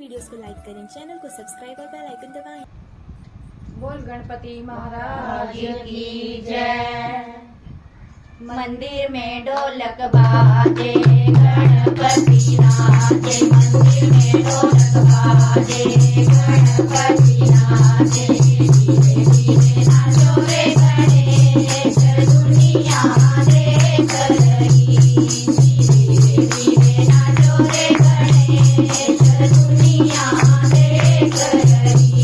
Videos को like करें, channel को सब्सक्राइब और बेल आइकन दबाएं। बोल गणपति महाराज की जय। मंदिर में ढोलक बाजे, गणपति नाचे। मंदिर में ढोलक बाजे, गणपति नाचे। धीरे धीरे नाचो रे गणेश, दुनिया देख रही। धीरे धीरे नाचो रे गणेश, दुनिया देख रही।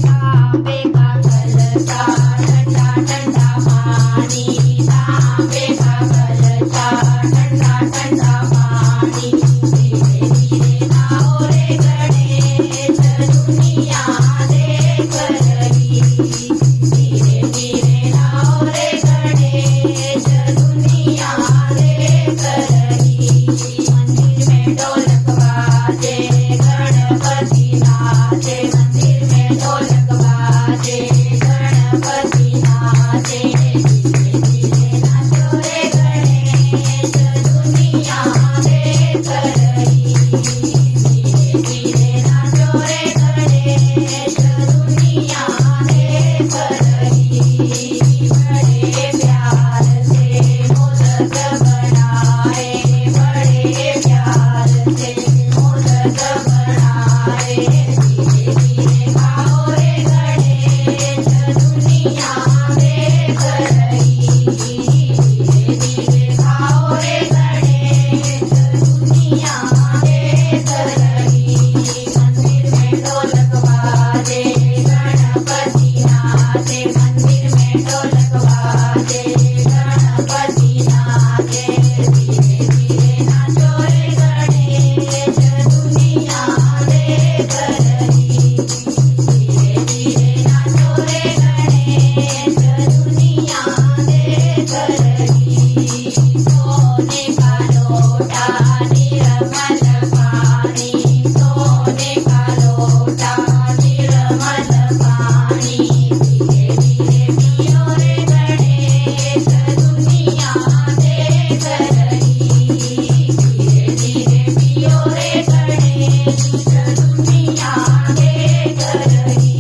तांबे का कलशा, ठंडा ठंडा पानी। तांबे का कलशा, ठंडा ठंडा पानी। धीरे धीरे नाओ रे गणेश, दुनिया देख रही। धीरे धीरे नाओ रे गणेश, दुनिया देख रही। मंदिर में ढोलक बाजे, गणपति नाचे। मंदिर में ढोलक बाजे, गणपति नाचे। धीरे धीरे नाचो रे गणेश, दुनिया देख रही। धीरे धीरे नाचो रे गणेश, दुनिया देख रही। बड़े प्यार से मोदक बनाए, बड़े प्यार से मोदक बनाए। धीरे धीरे खाओ रे गणेश, दुनिया देख रही। धीरे धीरे खाओ रे गणेश, दुनिया देख रही। मंदिर में ढोलक बाजे, गणपति नाचे। मंदिर में ढोलक बाजे, गणपति नाचे। धीरे धीरे नाचो रे गणेश, दुनिया देख रही। धीरे धीरे नाचो रे गणेश, दुनिया देख रही। सोने का लोटा, निर्मल पानी। सोने का लोटा, निर्मल पानी। धीरे धीरे पियो रे गणेश, दुनिया देख रही। धीरे धीरे पियो रे गणेश, दुनिया देख रही।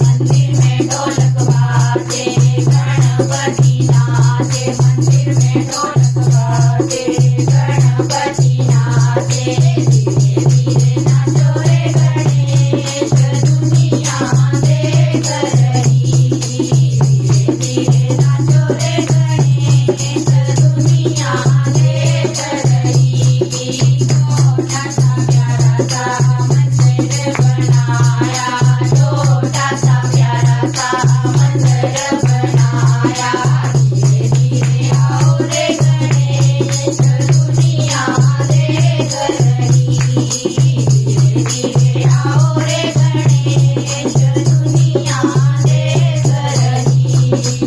मंदिर में ढोलक बाजे, गणपति नाचे। मंदिर में ढोलक बाजे, गणपति नाचे। धीरे धीरे नाचो रे गणेश, दुनिया देख रही। धीरे धीरे नाचो रे गणेश, दुनिया देख रही। छोटा सा प्यारा सा मंदिर बनाया, छोटा सा प्यारा सा मंदिर बनाया। धीरे धीरे आओ रे गणेश, दुनिया देख रही। धीरे धीरे आओ रे गणेश, दुनिया देख रही।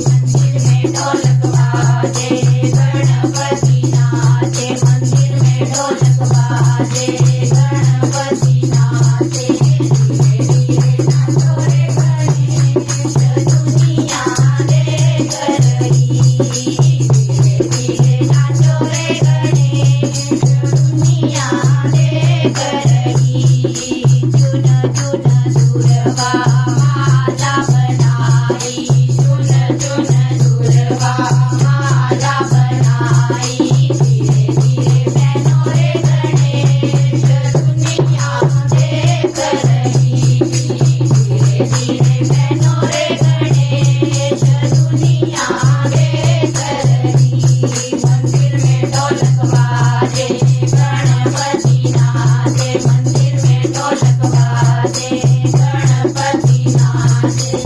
मंदिर में ढोलक बाजे, गणपति नाचे। मंदिर में ढोलक बाजे, गणपति नाचे। धीरे धीरे नाचो रे गणेश, दुनिया देख रही। धीरे धीरे नाचो रे गणेश, दुनिया देख रही। चुन चुन दुर्वा माला बनाई। चुन चुन दुर्वा माला बनाई। धीरे धीरे पहनो रे गणेश, दुनिया देख रही। धीरे धीरे पहनो रे गणेश, दुनिया देख रही। मंदिर में ढोलक बाजे, गणपति नाचे। मंदिर में ढोलक बाजे, गणपति नाचे।